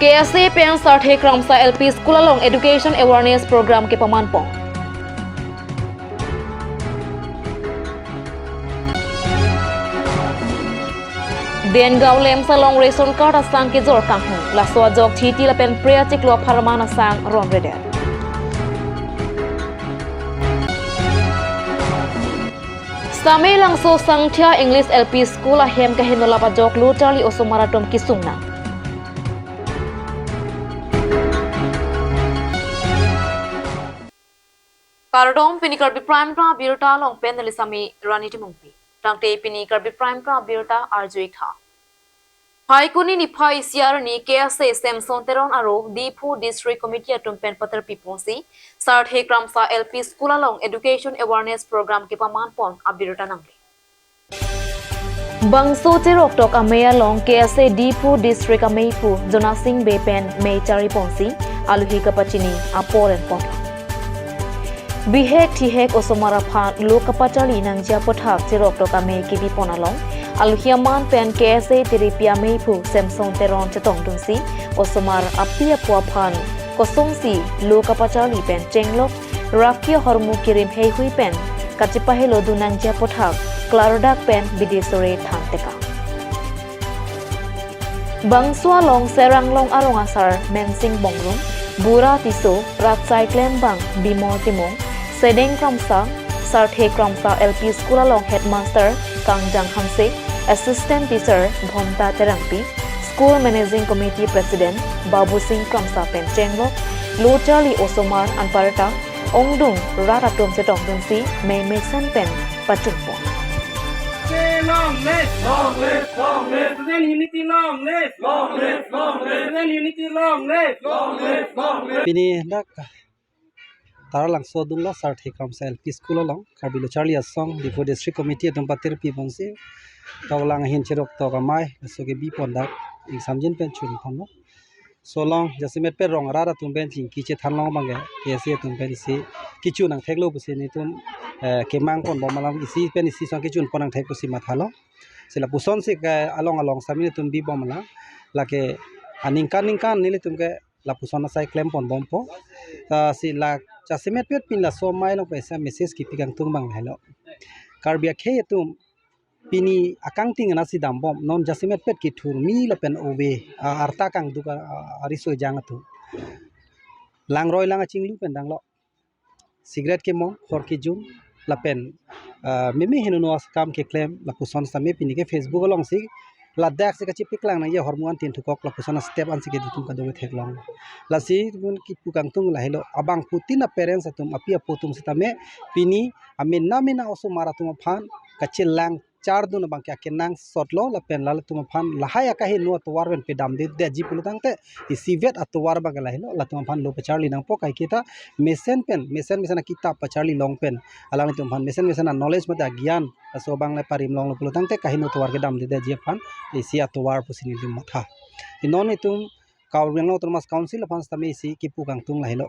KSA pen sarthe kramsa LP school along education awareness program ke pamanpong. Den gaulem salong ration card asang ke jor kanghu laswa jok thiti la pen priya chiklo pharmana sang ron rede. Same langso sangthia English LP school a hem ka hinola pa jok lu charli osomaratom kisungna. Karadom pini Karbi prime pra birta long pen lisami raniti mungpi. Tangte pini Karbi prime pra birta arjuik tha. Haikuni ni phai siar ni KSA Samson teron aro Dipu District Committee atum pen patar piponsi sart he kramsa LP school along education awareness program ke paman pon abirta nangli. Bangso tirok tok ameya long KSA Dipu District ameipu Jona Singh be pen me chari ponsi aluhi kapachini aporen pon. Bihek tihek osomara phan lokapachali nangjia pothak tirok tok ame kibi ponalong Alhiaman pen KSA tiripia meipu Samson teron chetong dunsi osomar apia puaphan kosongsi lokapachali pen chenglok rakia hormu kirim hei hui pen kachipahelo dunangja pothak klarodak pen bidesore thanteka bangsua long serang long arong asar mensing bongrung bura tiso ratsai klembang bimo timong sedeng kramsa sarthe kramsa LP school along headmaster Kangjang Hamse Assistant Teacher Bhomta Terangpi, School Managing Committee President Babu Singh Kramsa Pen Chenglok, Lochali Osomar Anparta, Ongdung Raratom Setong Dunsi, May Mason Pen Pachunpo. Long live, long live, long live, then unity long live, long live, long live, then unity long live, long live, long live. Pini dak taralang sodung lo sarthe kramsa LP school along Karbi lo Charlie Asong Dipu District Committee atum patir piponsi taulang hin cherok to gamai soge bi pondak examjin pen chun khono solong jasimet pe rong rara tum ben jing kiche thanlong bange kese tum ben si kichu nang theklo busi ni tum kemang pon bomalam isi pen isi song kichun ponang thek busi mathalo sila puson se along along samine tum bi bomala lake aningkan nile tum ke la pusona sai claim pon bompo si la jasimet pe pin la somai long pesa message ki pigang tung bang hello Karbi khe tum Pini accounting nasi dambom non jasimet pet ki thur mi la pen obe arta kang duka ariso jang tu lang roi lang chinglu pen dang lo cigarette ke mo khor ki jum la pen mimi hinu no kam ke claim la puson same pini ke Facebook along si la dak se ka chipik lang na ye hormon tin thukok la puson step an si ke dutum ka do thek long la si bun ki pukang tung la helo abang putina parents atum apia potum sitame pini amin na mina oso maratum phan kachil lang चार दुन बांके केनांग सोटलो लपेन लाल तुम फान लहाया काहे नो तवार बेन पे दाम दे दे जी पुलतांग ते इसीवेट अतवार बांगे लाहिलो ला तुम फान लो पचारली नंग पो काई केता मेसेन किताब पचारली लोंग पेन अलानी तुम फान मेसेन नॉलेज मत ज्ञान असो बांगले पारिम लोंग पुलतांग ते काहे नो तवार के दाम दे दे जी फान इसी अतवार पुसिनी दिम मथा इनोने तुम कावरेनो तुमस काउंसिल फान तमे इसी की पुकांग तुम लाहिलो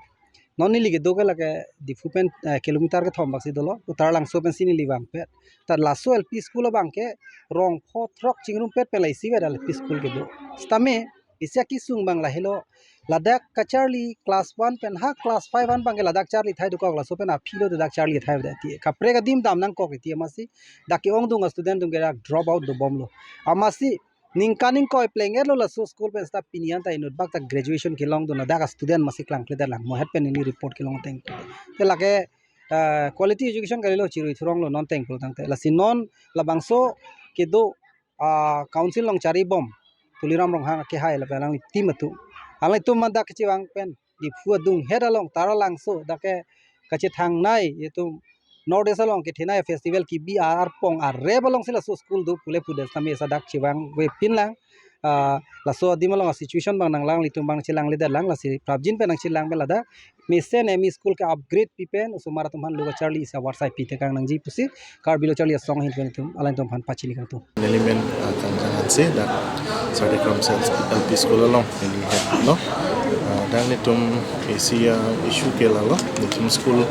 नॉनी लिगे दोगे लगे दिफुपेन किलोमीटर के थम बक्सी दलो उतार लांसो पेन सिनी लिबांग पे तार लासो एलपी स्कूल बांग के रोंग फो थ्रक चिंगरुम पे पेलाई सिवे एलपी स्कूल के दो स्तामे इसे की सुंग बांग लाहेलो लद्दाख कचारली क्लास 1 पेन हा क्लास 5 वन बांगे लद्दाख चारली थाई दुका क्लास पेन आ फिलो लद्दाख चारली थाई दे कपरे का दिम दाम नंग कोक ती मासी दाकी ओंग दुंग स्टूडेंट दुंगे ड्रॉप आउट दो बमलो अमासी निंकानिंग को प्लेंगे लो लसो स्कूल पे स्टा पिनियान ता इनुट बाक ता ग्रेजुएशन के लॉन्ग दोना दागा स्टूडेंट मसी क्लांग प्ले दला मोहत पे नी रिपोर्ट के लॉन्ग टेंग ते लागे क्वालिटी एजुकेशन करे लो चिरु थुरंग लो नॉन टेंग प्लो ता लसी नॉन लबांगसो के दो काउंसिल लॉन्ग चारी बम तुलिराम रंग हा के हाय लबांग टीमतु आले तुम मदा के चिवांग पेन दि फुआ दुंग हेड अलोंग तारा लांगसो दाके कचे थांग नाय ये तुम नॉर्थ ईस्ट अलोंग के थेना फेस्टिवल की बी आर पोंग आर रे बलोंग से लसो स्कूल दो पुले पुदे समे सदाक चिवांग वे पिनलांग laso dimalong situation bang nanglang litum bang chilang lider lang lasi prabjin pe nang chilang belada misen emi school ke upgrade pipen usumara tumhan luga charli isa warsai pite kang nang ji pusi Karbi lo charli song hin pen tum alain tum han pachini kang tu element kan jangan se dak sari kram sel LP school along ini head no dan litum isi issue ke lalo litum school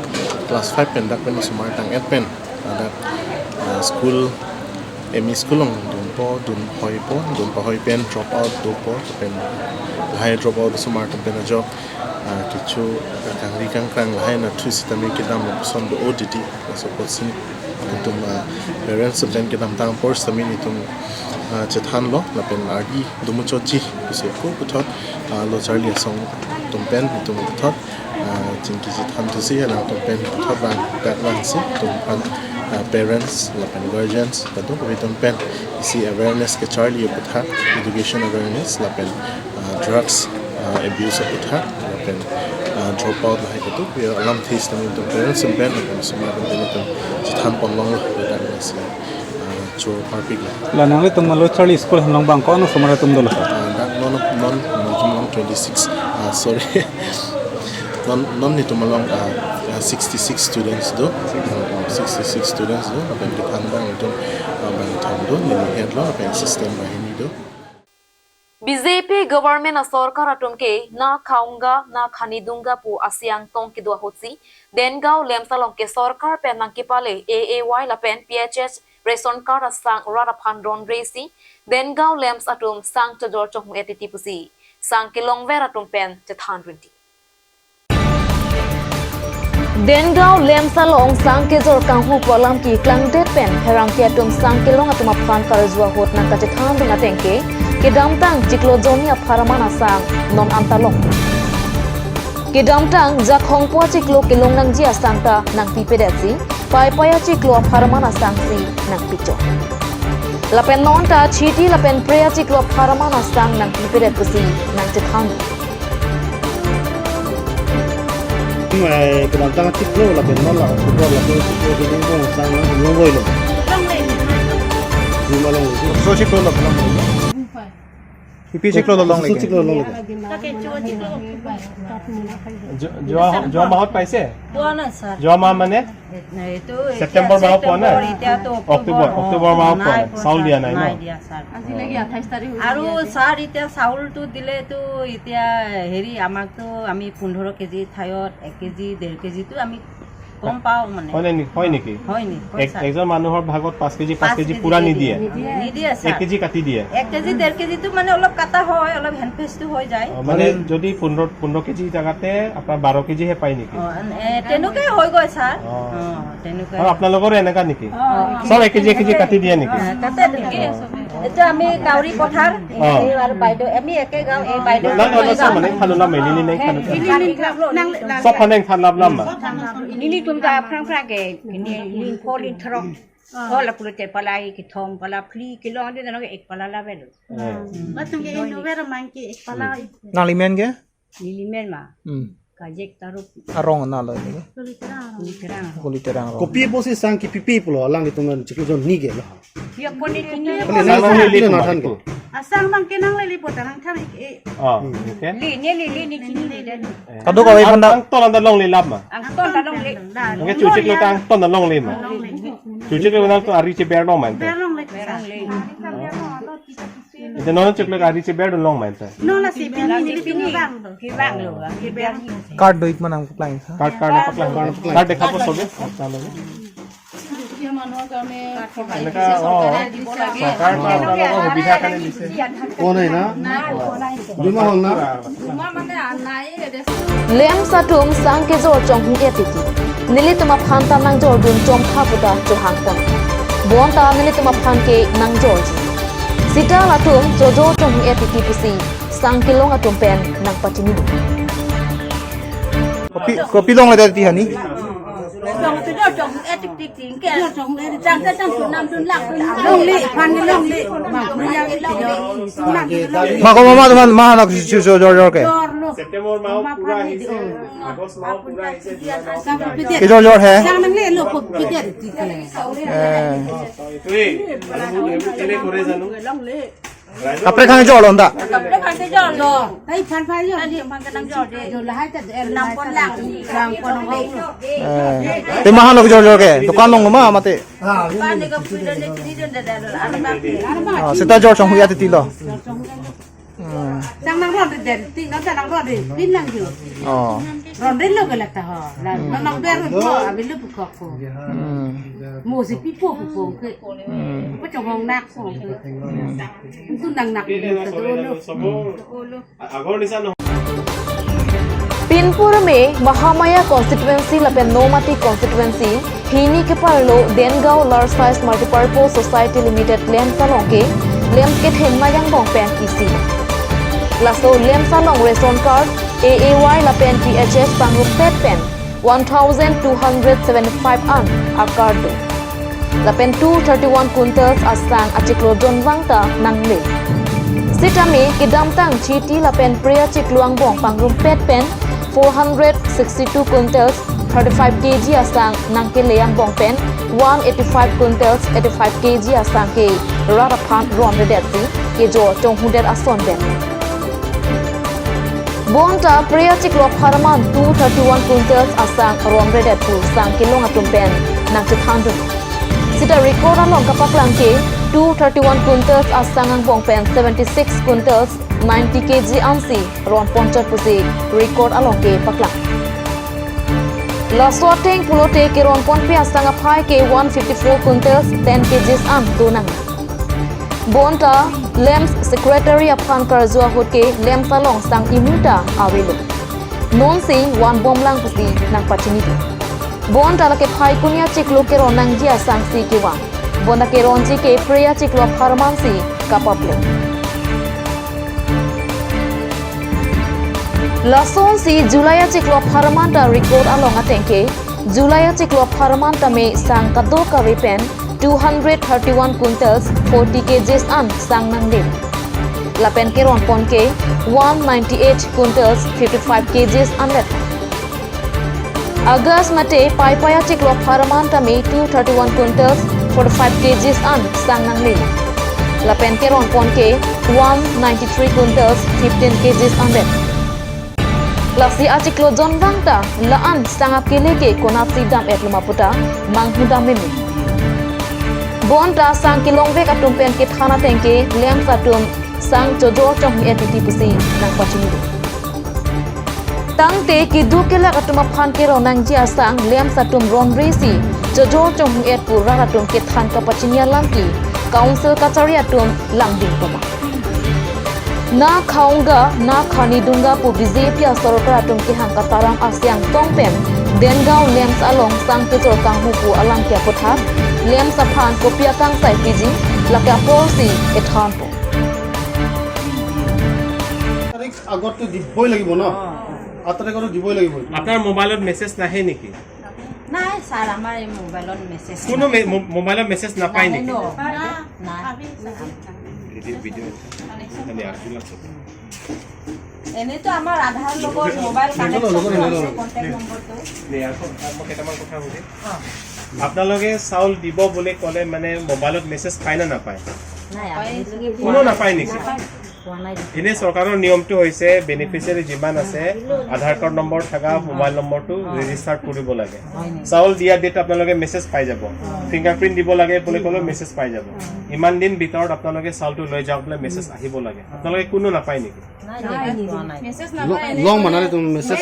class 5 pen dak pen usumara tang et pen ada school emi school long ปอดุนหอยปอดุนปะหอยเป็น drop out ตัวปอเป็นหลาย drop out สมาร์ทเป็นจอบกิจกางรีกางกลางหลายนะทุกสิทธิ์มีกิจกรรมส่วนดู ODD แล้วสุดสิ่งตุ่มparents เป็นกิจกรรมต่าง course มีนี่ตุ่มจะทันล้อแล้วเป็น RD ดูมุจจีพิเศษกูพุทธโลจารีส่งตุ่มเป็นตุ่มพุทธจริงกิจทันทุกสิ่งนะตุ่มเป็นพุทธบางแบบบางสิ่งตุ่มพันparents แล้วเป็น guardians แต่ตุ่มก็ตุ่มเป็นsee awareness กับ Charlie พุทธ education awareness แล้วเป็น drugs abuse พุทธแล้วเป็นdrop out อะไรก็ตุ่มเราลำทีสต์มีตุ่ม parents เป็นแล้วเป็นสมาร์ทเป็นตุ่มจะทันปนลงเลยได้ไหมสิชัวร์ Karbi เลย แล้วนั่งเลยตุ่มมาโลชาลีสกูลน้องบางก้อนสมัยตุ่มดอล non 26 sorry non ni tumalong 66 students do 66 students do apen kitandang ito bang tando ni head lo apen system bahini do BJP government सरकार अटुमके ना खाऊंगा ना खानी दूंगा पु आसियांग तोंग के दुआ होची देनगांव लेमसालोंग के सरकार पे नंकी पाले AAY लापेन PHS रेशन कार्ड सांग रारा फांडोन रेसी देनगांव लेम्स अटुम सांग चजोर चोंग एटीटी पुसी सांग के लोंगवेर अटुम पेन चथान रिंटी देनगांव लेमसालोंग सांग के जोर कांगहु पलम की क्लंगडेट पेन हेरांग के अटुम सांग के लोंग अटुम अफान करजुआ होत नंका चथान दुंगा टेंके Kedamtang ciklozonia paramana sang non antalong. Kedamtang jakhong po ciklo kilong nang jia sangta nang pipedetsi, paya ciklo paramana sangsi nang picho. Lapen nonta chiti lapen prea ciklo paramana sang nang pipedetsi nang cethang. Kedamtang ciklo lapen non la ciklo lapen ciklo kilong nang sang nang longoi lo. Long. So ciklo lapen पीछे close long लेके जो माहौल पैसे जो माह मने सितंबर माह पो ना अक्टोबर माह पो साउल दिया নাই আৰু সার ইতিয়া চাউল তো দিলে তো ইতিয়া হেৰি আমাক তো আমি 15 কেজি ঠাইত 1 কেজি 1.5 কেজি তো আমি কম পাও মানে হয় নেকি একজন মানুহৰ ভাগত 5 কেজি পুৰা নিদিয়ে 1 কেজি কাটি দিয়ে 1 কেজি 1.5 কেজি তো মানে অলপ কাটা হয় অলপ হেনফেস্ট হৈ যায় মানে যদি 15 কেজি জাগাতে আপোনাৰ 12 কেজি হে পাই নেকি তেনেকৈ হৈ গৈ স্যাৰ তেনেকৈ আৰু আপোনালোকৰ এনেকা নেকি সব 1 কেজি কাটি দিয়ে নেকি কাটে নেকি এটা আমি কাউৰী পথাৰ এই আৰু বাইদেউ আমি একে গাঁও এই বাইদেউ মানে খানুলা মেলিনি নাই খানু সব খানেং খানলাব লাম ini tumta prang ke ini lin polin trok oh la pulute palai ki thom pala pli ki long de no ek pala la bel matung ke indo vera manki ek pala nang limen ke limen ma kajek tarup arong na lo ni kuliterang Kopi posi sang ki pipi pulo alang itu ngan ciklo jon ni ge lo. dia poni kini Ini natan ko. asang bang kenang leli potarang tham ek okay li ni kini li dan kado ko ay pandang tolan da long lilap ma ang ton ta long li okay chuchik lo tang ton da long lim ma chuchik lo nang to ari che ber long man berong le berang li ite non chuk lo ari che ber long man ta no la si pini ni pini bang ki bang lo ki berang card दोइत मनang plan card card देखा po sobe chalo Lem satum sang ke jor chong hu etiki. Nili tuma phan ta nang jor dun chom kha puta johang pon. Bon ta nili tuma phan ke nang jor ji. Sita latum jojo chong hu etiki pusi sang kilong atum pen nang patini. kopi long la ti hani Dong tu dah dong etik tik ting ke dang ta dang tu nam tu lak long le pan ni long le ma yang ma ko mama tuman ma na chu jor ke september ma pura hi se august ma pura hi se ke jor hai sang nang le lo ko pite ti kale tui ele kore janu kapre khane jor londa kapre khan te jor lo ai pan phai yo ani man ka nang jor de yo la hai ta nam pon lak sang pon le te ma lo jor ke dukan long ma mate pan ni ka pide ni kini den da da ana ma sita jor chong hu ya ti lo Sang nang ron de ti nó sang nang ron de pin nang ju. Ron de lo gelak ta ha. La nang ber ko abi lu ko ko. Mo si pi po ke. Ko chong hong nak ko. Tu nang nak to lo. আগৰ নিচিনা নহয় Pinpur में Mahamaya constituency lapen Nomati constituency hini ke parlo Dengao large size multipurpose society limited lem salong ke lem ke thenma yang bong pen isi laso lem salong ration card AAY lapen PHS pangrup pet pen 1275 an akardo lapen 231 quintals asang achiklo don wangta nangle sitami kidam tang chiti lapen priya chikluang bong pangrum pet pen 462 quintals 35 kg asang nangke leyang bong pen 185 quintals 85 kg asang ke rarapan ron redetsi ke jo chong hundet ason ben bonta priya chiklo pharman 231 quintals asang ron redet pu sang kilong atum pen nang chithandu sita record along kapaklang ke 231 quintals asang ang bong pen 76 quintals 90 kg ansi ron ponchat pusi record along ke paklang la swateng pulote ke ron pon pe asang aphai ke 154 quintals 10 kg an tunang bonta lems secretary aphan karjua hot ke lem talong sang imuta awilo non si wan bom lang pusi nang pachini bonta la ke phai kunia chiklo ke ron nang ji asang si ke wan bonda ke ron ji ke priya chiklo pharmansi kapaplo Lason si Julaya chiklo pharmanta record along atengke Julaya chiklo pharmanta me sang kado kawe pen 231 quintals 40 kg an sang nangde lapen ke ron pon ke 198 quintals 55 kg an let August mate paipaya chiklo pharmanta me 231 quintals 45 kg an sang nangde lapen ke ron pon ke 193 quintals 15 kg an let Lasi achiklo jon wangta laan sanga keleke konasi dam et lumaputa manghuda memi bonta sang kilong vek atum pen ke thana tengke lem satum sang jojo chong et ti pusi nang pachini tangte ki dukela atuma phan ke ronang ji asang lem satum ron resi jojo chong et pura atum ke than ka pachinia langki council kachari atum langding poma na khaunga na khani dunga pu BJP sarkar atum ki hangka tarang asyang tongpem Dengao lems along sang ke jor kang hu pu alang kya putha lem saphan kopia kang sai piji lakya polsi ethan po আগতো দিবই লাগিব ন আতৰে কৰি দিবই লাগিব আপোনাৰ মোবাইলত মেছেজ নাহে নেকি নাই স্যার আমার এই মোবাইলত মেসেজ কোনো মোবাইলত মেছেজ নাপায় নেকি না ভিডিও ভিডিও খালি আরজুলা চক এনে তো আমার আধার লগত মোবাইল কানেক্ট আছে কন্টাক্ট নম্বরটো নে এখন মই কেটামান কথা বুজি আপোনালোকে চাউল দিব বলে ক'লে মানে মোবাইলত মেছেজ পায় না নাপায় নাই আপুনি কোনো নাপায় নেকি এনে চৰকাৰৰ নিয়মটো হৈছে বেনিফিচিয়াৰী যিমান আছে আধাৰ কাৰ্ড নম্বৰ থকা মোবাইল নম্বৰটো ৰেজিষ্টাৰ কৰিব লাগে চাউল দিয়া ডেট আপোনালোকে মেছেজ পাই যাব ফিংগাৰপ্ৰিন্ট দিব লাগে বুলি ক'লে মেছেজ পাই যাব ইমান দিন ভিতৰত আপোনালোকে চাউলটো লৈ যাওক বুলি মেছেজ আহিব লাগে আপোনালোকে কোনো নাপায় নেকি লং মানালে তুমি মেছেজ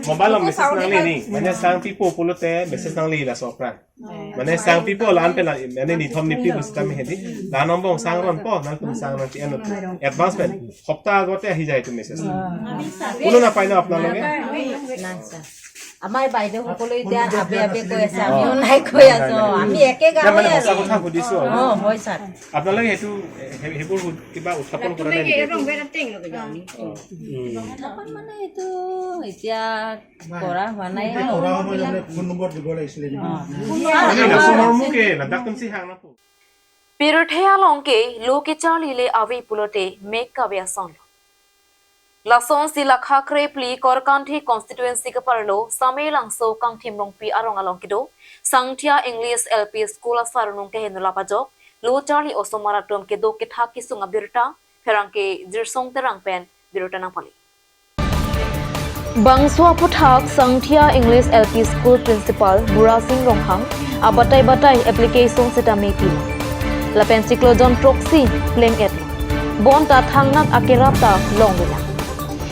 মোবাইলত মেছেজ নালে নি মানে সাং পিপো পলতে মেছেজ নালে ইলা চৰকাৰ মানে সাং পিপো লান পেলা মানে নিথম নিপি বুস্তামি হেদি লা নম্বৰ সাং ৰন প না তুমি সাং ৰন এন এডভান্সমেন্ট সপ্তাহ আগতে আহি যায় তো মেছেজ কোনো নাপায় না আপোনালোকে না স্যার আমাৰ বাইদেউ সকলো এতিয়া আবে আবে কৈ আছে আমিও নাই কৈ আছো আমি একে গাঁৱৰ মানে সঁচা কথা সুধিছো হয় স্যার আপোনালোকে হেতু হেবোৰ কিবা উত্থাপন কৰা নাই মানে এইটো এতিয়া কৰা হোৱা নাই ফোন নম্বৰ দিব লাগিছিল মুকে লাদাক তুমি হাং না Piruthea longke loke charlile avi pulote make kabiason Lason sila khakre pli korkanthi constituency ka parlo samelangso kangthim rongpi arong alongkido sangthia English LP school asarunung ke henula pajok lo charli osomaratom ke do ke thaki sunga birta ferangke jirsong terang pen birta nang pali Bangswa puthak sangthia English LP school principal Bura Singh Ronghang abatai application sita mepi Lapen Cyclodon Proxy Pleng et bon ta thangnak akirap ta long bila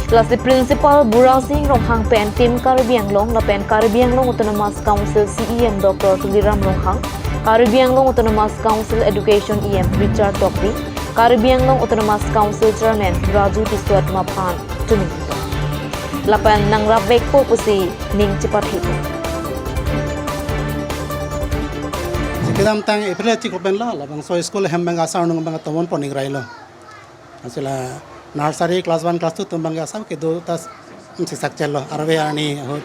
Plus the principal Burao Singh Ronghang pen Tim Karbiang Long la pen Karbiang Long Autonomous Council CEM Dr. Tuliram Ronghang, Karbiang Long Autonomous Council Education EM Richard Tokri, Karbiang Long Autonomous Council Chairman Raju Tiswat Maphan Tuning. La pen nang rabek po pusi ning cepat hipo. Kita tang April cik open lah, bang so school hembang asal nung bang tawon poning rai lo. Asila nursery class 1 class 2 tumbang asam ke do tas sisak chelo arve ani ho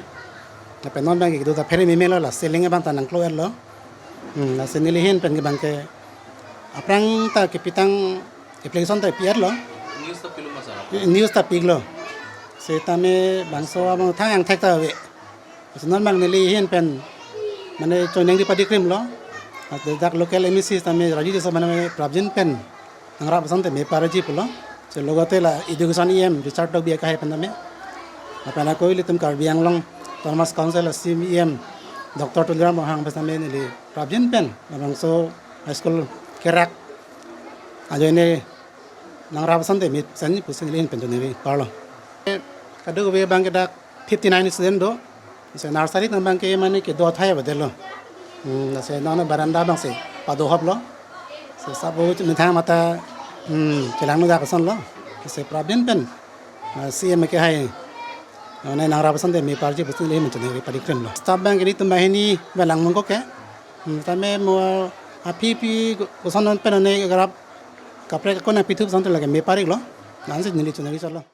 la penon bang ke do ta feri mimelo la selling bang tanang kloer lo la senili hen pen ke bang ke aprang ta ke pitang application ta pier lo news ta piglo se tame bang so abang thang ang thek ta we senon bang nili hen pen mane joining di padikrim lo dak local MEC tame raji so mane pravjin pen angra basante me paraji pulo so logote la education EM Richard Tok biya kahe pandame apana koili tum Karbiang Long Autonomous Council CEM Dr. Tuliram Ronghang basame ni Prabjin pen abang so high school kerak ajone nang rabasante mi sani pusin lin pen ni parlo kadu be bang dak 59 student do se nursery nang bang ke mane ke do thai badelo na se nana baranda bang se pado hoblo se sabo ni thang mata kelang nuga kason lo se Prabjin pen CM ke hai nai nang rapasan de me parji pusin le mentene parikren lo staff bank ni tumbahini balang mongko ke tame mo api koson pen ne garap kapre ko na pitu san lage me parik lo nan se nili chunari chalo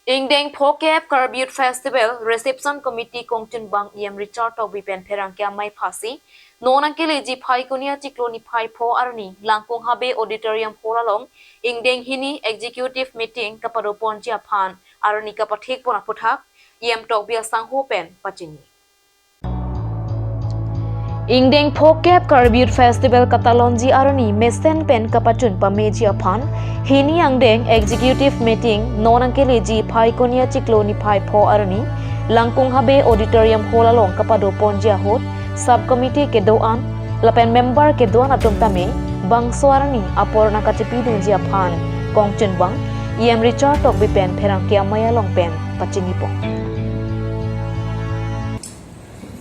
Ingdeng Phokep Karbi Youth Festival Reception Committee Kongchun Bang EM Richard Tok Bipen Pherang Kya Mai Phasi Nonang Kele Ji Phai Kunia Chikloni Phai Pho Arni Langkong Habe Auditorium Polalong Ingdeng Hini Executive Meeting Kapado Ponjia Phan Arni Kapathik Pona Puthak EM Tok Bia Sangho Pen Pachini Ingdeng Phokep Karbi Youth Festival Katalonji Arni Mesen Pen Kapachun Pamejia Phan Hini Angdeng Executive Meeting Nonang Kele Ji Phai Kunia Chikloni Phai Pho Arni Langkong Habe Auditorium Polalong Kapado Ponjia Hot Subcommittee ke doan lapen member ke doan atom tame bang suarani apor na kacipi dunjia phan kongchen bang EM Richard Tok Bipen Pherang Kya Maya Long pen pachini po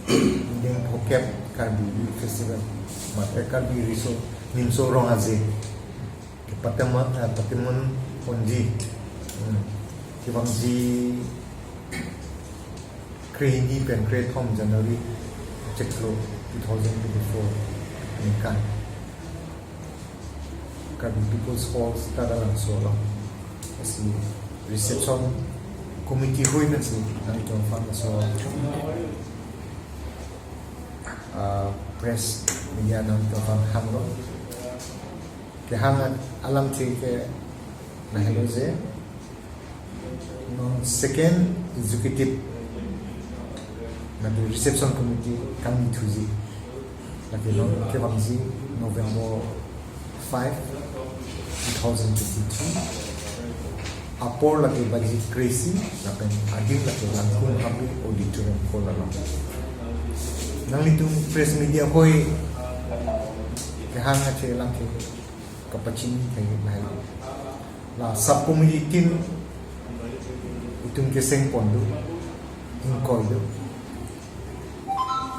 Ingdeng Phokep Karbi Youth Festival mate Karbi riso nimso rong aze patemon ponji kibangji creini pen create from January Ceklo 2024 Nikan Karbi People's Halls Tadalang Solo Asli Reception Committee Hui Nansi Nang Itong Fan So Press Media Nang Itong Fan Hangro Kehangat Alam Cike Naheloze Second Executive Nanti reception committee kami tuzi, lagi kebangsi November 5, 2023. Apor lagi bagi crazy, lapen adim lagi langkung kami auditorium kola lang. Nang itu press media koi kehanga cek lang ke kapacini kayak mahal. La subcommittee tin itung keseng pondu ingkoi do.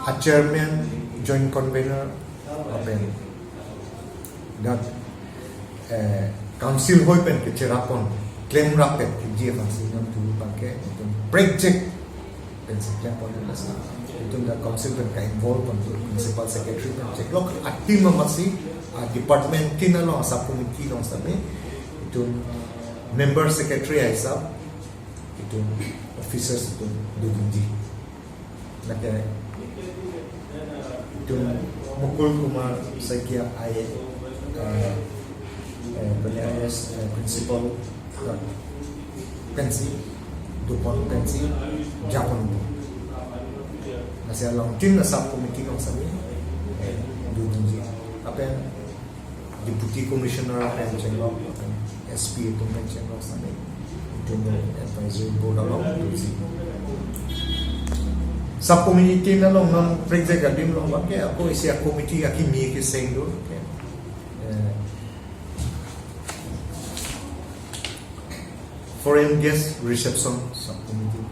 A chairman, joint convener, apen dat council hoi pen ke cerapon claim rapet dia masih nam tu pakai itu break check pen claim pon lasa itu da council pen ka involve pon principal secretary pen check lok atim masih department kinalo sa committee long sabe itu member secretary aisa itu officers itu dudunji nakaya itu Mukul Kumar Sekia Aye Benares Principal Pensi Dupon Pensi Japon masih long tim na subcommittee ng sabi dudunji apa Deputy Commissioner pen chenlo SP itu pen chenlo sabi itu advisory board along dudunji subcommittee na long non project adim long ba ke ako isia committee aki mi ke sendo foreign guest reception subcommittee.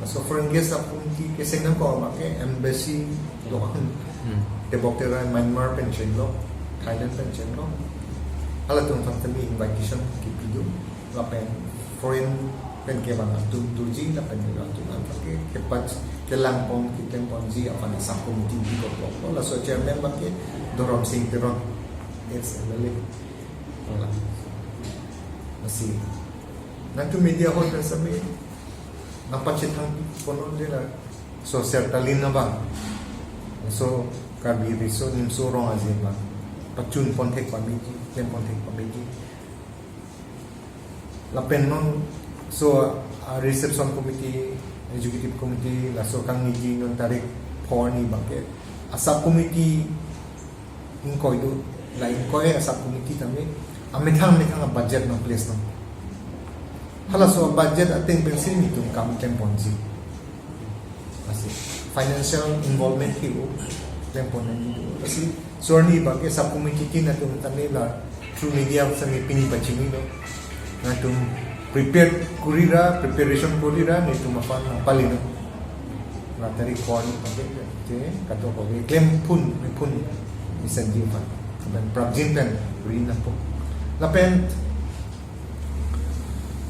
So foreign guest subcommittee ke senang ko make embassy doan debokera Myanmar pension lo Thailand pension lo ala tung fantami invitation ki pidu lapen foreign pen ke bang tu ji lapen lo tu kan ke pat ke lampong ki tempon ji apa na subcommittee di ko la so chairman make Dorom Singh Teron it's really ala masih nanti media hall tersebut nampak cetang konon dia lah so sertalin na bang so Karbi riso nimso rong azim bang pacun pontek pamiji pen pontek pamiji lapen non so reception committee executive committee la so kang niji non tarik phoni bang ke asap committee ingkoi do la ingkoi asap committee kami amethang budget no place no hala so budget ating pensil itu kam temponji masih financial involvement hiu tempon itu masih sorni bagi subcommittee kin atau tanila through media sami pini bachimi no natum preparation kurira nitu mafan palino natari kon bagi je kato ko claim pun isanji pa dan project pen rina po lapen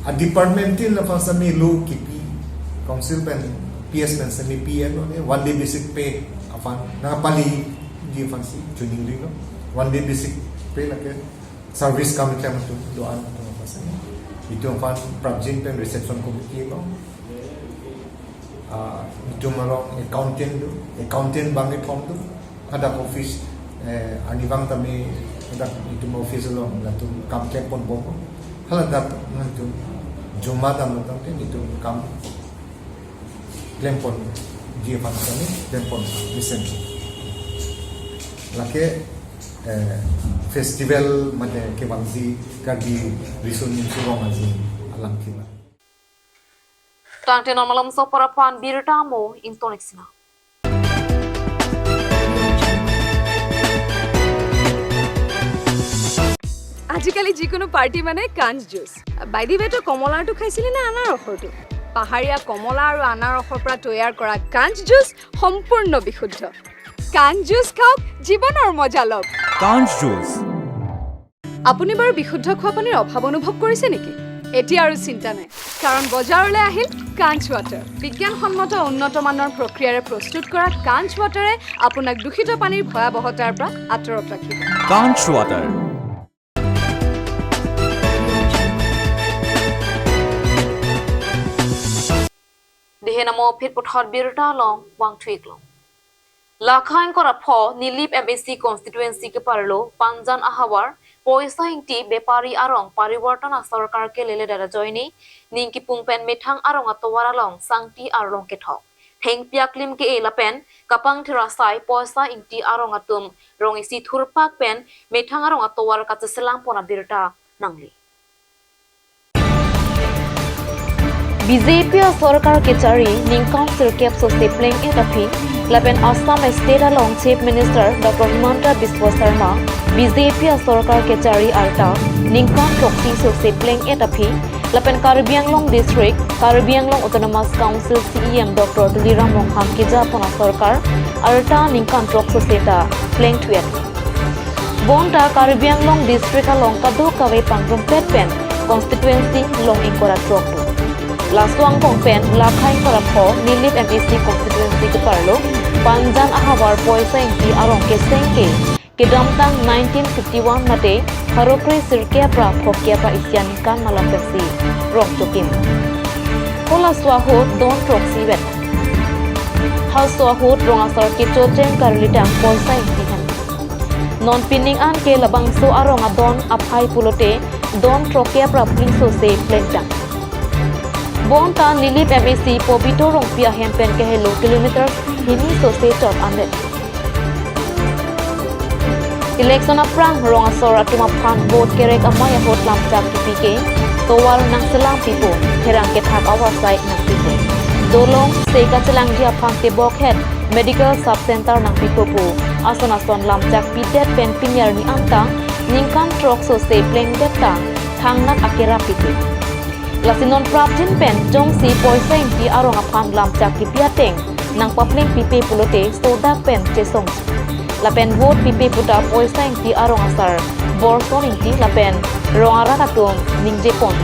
a department in la sami lo kipi council pen PS pen sami PN no one day basic pay afan nakapali di fancy tuning ring no one day basic pay la ke service kam tem tu doan to sami itu afan project pen reception committee no itu malong accountant bangi form tu ada office anibang kami ada itu office lo la tu kam tem pon bo hala dat nantu Jumada nonton itu kam lempon dia pansani lempon listen lake festival mane ke bangsi Karbi risunin surong azi alam kila Tangte malam so parapan birtamo intonexina আজিকালি যিকোনো পাৰ্টি মানে কাঞ্জ juice by the ৱেটো কমলাটো খাইছিলি না আনাৰসৰটো পাহাৰীয়া কমলা আৰু আনাৰসৰ পৰা তৈয়াৰ কৰা কাঞ্জ জুচ সম্পূৰ্ণ বিশুদ্ধ কাঞ্জ জুচ খাওক জীৱনৰ মজা লওক কাঞ্জ জুচ আপুনি বাৰু বিশুদ্ধ খোৱা পানীৰ অভাৱ অনুভৱ কৰিছে নেকি এতিয়া আৰু চিন্তা নাই কাৰণ বজাৰলৈ আহিল কাঞ্জ ৱাটাৰ বিজ্ঞানসন্মত উন্নত মানৰ প্ৰক্ৰিয়াৰে প্ৰস্তুত কৰা কাঞ্জ ৱাটাৰে আপোনাক দূষিত পানীৰ ভয়াৱহতাৰ পৰা আঁতৰত ৰাখিব কাঞ্জ water Dehe namo phit pothot birta long wang tweak long. Lakhain kora pho nilip MSC constituency ke parlo panjan ahawar poisa hingti bepari arong pariwartana sarkar ke lele dara joini ningki pungpen methang arong atowara long sangti arong ke thok. Heng piaklim ke elapen kapang thirasai poisa ingti arong atum rong isi thurpak pen methang arong atowar katselang pona birta nangli. BJP सरकार के चारी निंकाउं सिरकेप सोसे प्लेंग एटाफी लपेन Assam state along chief minister doctor Himanta Biswa Sarma BJP सरकार के चारी आल्टा निंकाउं टॉक्सी सोसे प्लेंग एटाफी लपेन Karbi Anglong district Karbi Anglong autonomous council CEM doctor Tuliram मोंहाम की जापना सरकार आल्टा निंकाउं टॉक सोसे ता प्लेंग ट्वेट बोंटा कार्बी आंगलों डिस्ट्रिक्ट along कदो कवे पंगरुम पेट पेन constituency long इनकोरा टॉक Laswang Pongpen, Lakhai Parapho, Nilip MSC constituency ke Parlo, Panjan Ahawar Poisa Inti Arong ke Sengke, ke Damtang 1951 Mate, Harokri Sirkia Pra Phokia Pa Isyanikan Malapesi, Rong Chokim. Hola Swahot Don Proxy Wet. Hal Swahot Rong Asar ke Chochen Karlitang Poisa Inti Han. Non Pinning An ke Labangso Arong Adon Aphai Pulote, Don Trokia Pra Pliso Se Plentang. Bonta Nilip MSC Pobito Rongpia Hempen ke hello kilometer hini sose tot ande. Election aprang rong asor atuma phan vote kerek amaya hot lam chak PK towal nang selang pipo herang ke thak our site nang pipo. Dolong seka chelang dia phang te bokhet medical sub center nang pipo pu ason lam chak pitet pen pinyar ni antang ningkan trok sose pleng deta thangnak akera pipi. La sinon prapjin pen jong si poiseng pi arong apang lam jak ki piateng nang papling pipe pulote soda pen chesong. La pen vote pipe puta poiseng pi arong asar bor soning ti la pen rong arakatum ning jepon.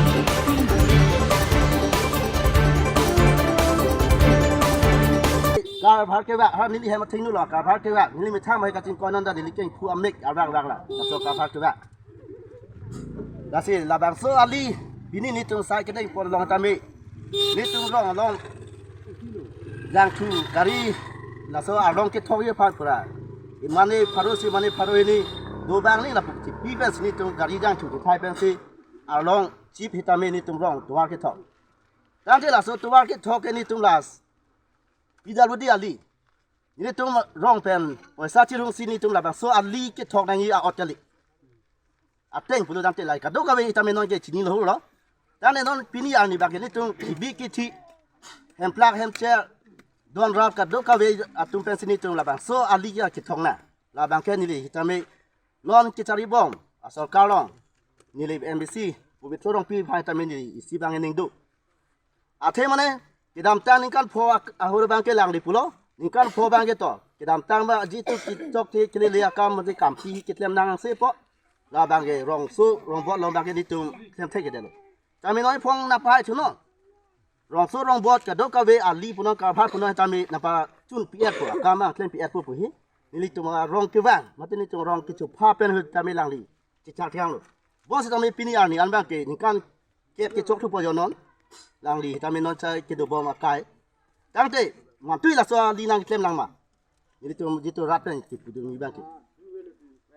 Cả phát cái vạ, hai nín đi hay mà thính nữa là cả phát cái vạ, nín mình tham hay cả chính conนั่นได้nín cái khu âm nick à vang là, là cả phát cái vạ. Là gì là bằng số ali, bini nín tung sai cái đây còn lòng tam mi, nín tung long yang thu kari là số à long cái thâu ये phát pura, imani paro ini, dua bang ni là phục chỉ pi bên nín tung kari yang thu thì thay bên si, à long chip vitamin nín tung long tua cái thâu, đang thế là số tua cái thâu cái nín tung là Pidal budi ali. Ini tung rong pen. Poisa cirung sini tung labang so ali ke thok nangi a otali. Ateng pulu dam te lai ka do ka we itamen non ke chini lo lo. Dan non pini ani bag ni tung bi ki thi. Hem plug hem chair don rap ka do ka we atung pen sini tung labang so ali ya ke thok na. Labang ke ni li itame non ki cari bom asal kalong. Ni li NBC bu betro rong pi phai tamen ni isi bang ning do. Athe mane Kidam tang ningkan po ahur bangke lang di pulau, ningkan po bangke to. Kidam tang ba jitu kitok ti kili liya kam mati kampi kitlem nang sepo. La bangke rong su rong bot long bangke ditung sem teke delo. Kami noi pong napai chuno. Rong su rong bot kadok kawe ali puno karpat puno kami napa chun piat po kama klem piat po puhi. Nili tu rong kewang, mati ni tu rong kicu papen hu kami lang di cicak tiang lo. Bos kami pini ani an bangke ningkan kep kicok tu po yonon. Lang li kami non cai ke do bom akai tang te man tui la so li nang klem lang ma jadi tu jitu rapen ki pudu mi bang ki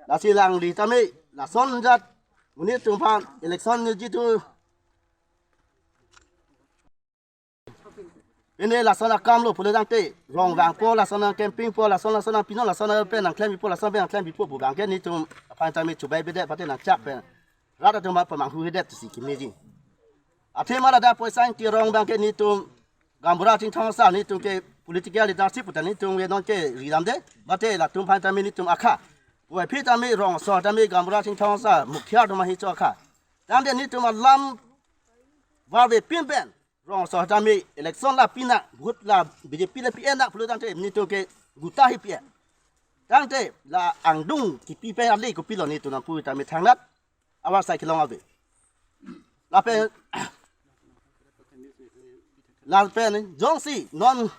la si lang li kami la son jat muni tu pan election ni jitu ini la son akam lo pudu tang te rong bang po la son camping po la son pino la son pen nang klem po la son pen klem bi po bu bang ke ni tu pan tami chu bai bede pate nang chak pen rata tu ma pamang hu hedet si ki ni jing Ate mara da poisa yang tirong bangke ni tum gambura ting thong sa ni tum ke political leadership putan ni tum we non ke ridam de bate la tum phan tami ni tum akha we phi tami rong so tami gambura ting thong sa mukhya do ma hi cho akha dan de ni tum lam wa we pin ben rong so tami election la pina gut la BJP la pn na pulu dan te ni tum ke guta hi pia dan te la angdung ki pi pe ali ko pilo ni tum na pu tami thang nat awar sai kilong ave la pe Lan pen jong si non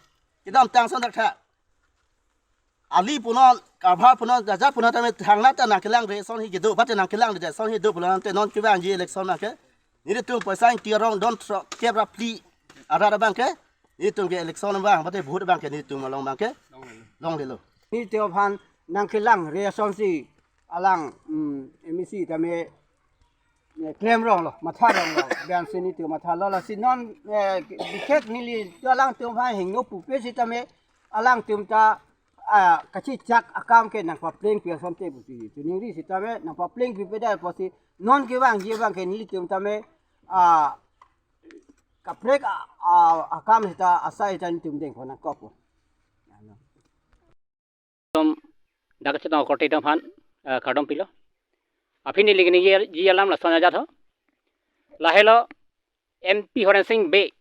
kidam tang son dak tha ali punon karba punon jaja punon tame thangna ta na kelang re son hi gedo bat na kelang de son hi do punon te non kiwang ji election na ke ni tu paisa ti rong don kebra pli ara bang ke ni tu ke election bang bat bhut bang ke ni tu malong bang ke long de lo ni teo phan nang kelang re son si alang MEC tame claim rong lo matha rong lo ban se ni tu matha lo la si non dikhet ni li alang tu pha hing no pu pe si tame alang tum ta ka chi chak akam ke nang pa pleng pe som te bu si tu ni ri si tame nang pa pleng pi pe da po si non ke wang je wang ke ni tum tame ka prek akam si ta asai tan tum deng khona ko po dak cheta ko te dam phan khadom pilo Apin ni ligni ji alam la sona jatho lahelo MP Horen Singh be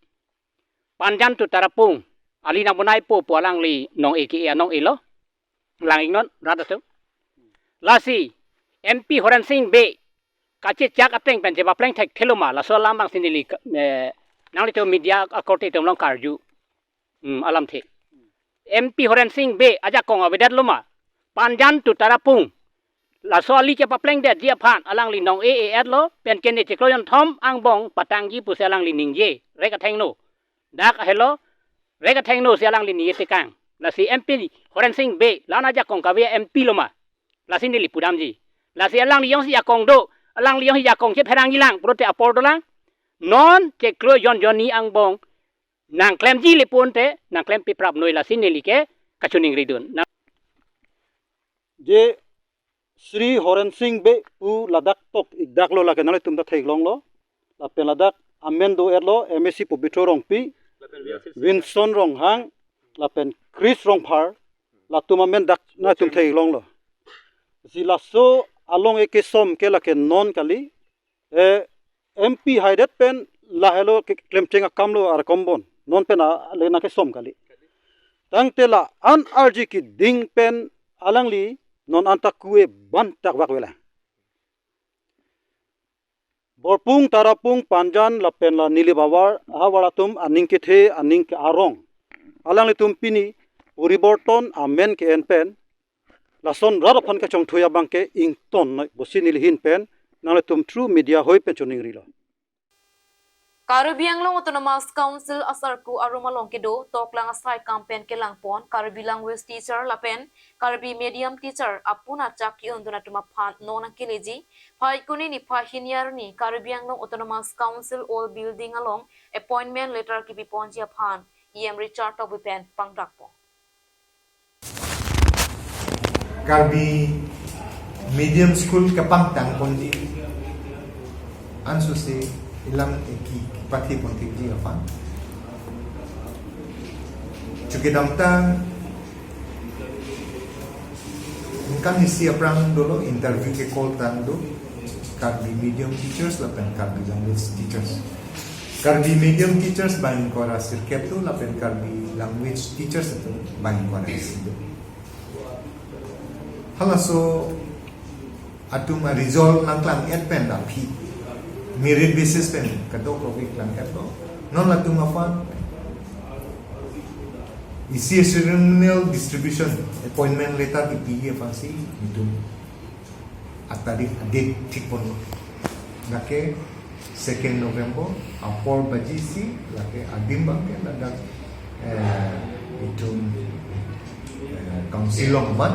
panjan tu tarapung ali na bunai po alang li nong eki nong ilo lang ingnon rada tu lasi MP Horen Singh be kache chak ateng pen je ba pleng thek theluma la so lam bang sinili nang li to media akote tom long karju alam the MP Horen Singh be aja kong abedat luma panjan tu tarapung La soali ke papleng det dia phan alang li nong AAS lo pen ken ni tikloyon thom ang bong patang ji pu selang li ningje reka theng no dak hello reka theng no selang li ni te kang la si MP Horen Singh be la na ja kong ka we MP lo ma la si ni li pudam ji la si alang li yong si ya kong do alang li yong si ya kong che pherang ilang prote apor do lang non ke klo yon ni ang bong nang klem ji li pon te nang klem pi prap noi la si ni li ke kachuning ridun जे श्री हरन सिंह बे उ लदाख तक इकदाक लो लाके नाले तुम दा थेगलोंग लो ला पे लदाख अमेन दो एलो MSC पवित्र रंग पी विंसन रंग हांग ला पेन क्रिस रंग फार ला तुम अमेन दाक ना तुम थेगलोंग लो जिला सो along e ke som ke la ke non kali MP haidet pen lahelo klem chenga kamlo ar kombon non pena lena ke som kali tang tela an arji ki ding pen alangli non anta kue ban tak wak wela borpung tarapung panjan la pen la nili bawar awara tum aning ke the aning ke arong alangli tum pini puriborton amen ke en pen la son rar phan ka chong thuya bangke ing ton noi bosinil hin pen nale tum true media hoi pen choning rilo Karbi Anglong Autonomous Council asarku arumalong kedo toklang asai campaign ke langpon Karbi language teacher lapen Karbi medium teacher apuna chaki unduna tuma phan nona kileji phai kuni ni phahinyar ni Karbi Anglong Autonomous Council all building along appointment letter ki biponjia phan em Richard Tobipen pangdakpo Karbi medium school kapang tang kondi ansu se ilang eki pati pontik di apa cuki damtang kan isi aprang dulu interview ke call tang do Karbi medium teachers lapen Karbi language teachers Karbi medium teachers bangin kora sirkep tu lapen Karbi language teachers itu bangin kora sido halaso atum resolve nangklang pen dapi merit basis pen kadok profit lang kadok non latum afan isi serial distribution appointment letter di PE fancy itu atadi date tik pon lake 2 November apor baji si lake adim bangke ladak itu council of bat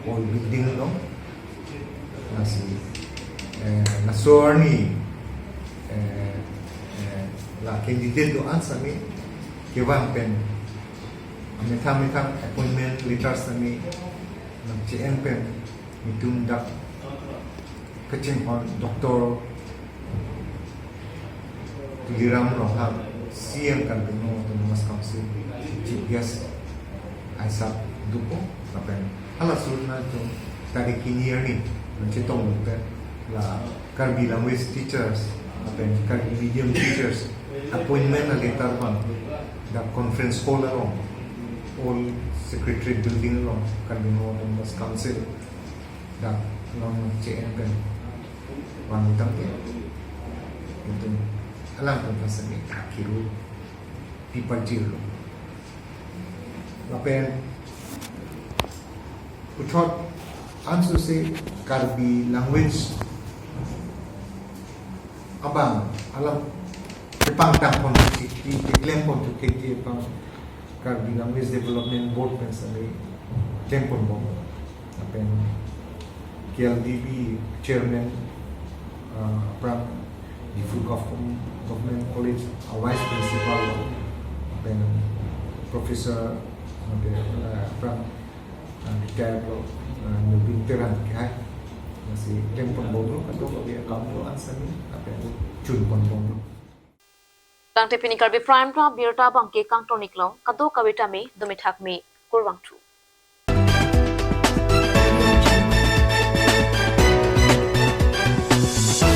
all building no nasi nasorni la candidate do answer me kewang pen ametham appointment letters sami nam chen pen mitum dak kaching hon doctor tuliram roham CM kan bino autonomous council chief guest aisa dupo apen hala surna to tadi kini ni mencetong pen la Karbi language teachers apen Karbi medium teachers appointment na letter bang the conference hall along all secretary building along Karbi autonomous council da long CN pen wang tangke itu alam pun pasami akiru people jiro apen uthot answer se Karbi language abang alam pangtang pon di claim pon to ke pang Karbi language development board pensami claim pon bom apen KLDB chairman from the full government college a vice principal apen professor from retired Nubinteran kai masih lempon bodoh atau dia kamu ansani apa cun pon bodoh Tang tepini Karbi prime club birta bangke kang tonik long kado kawita me domi thak me kurwang thu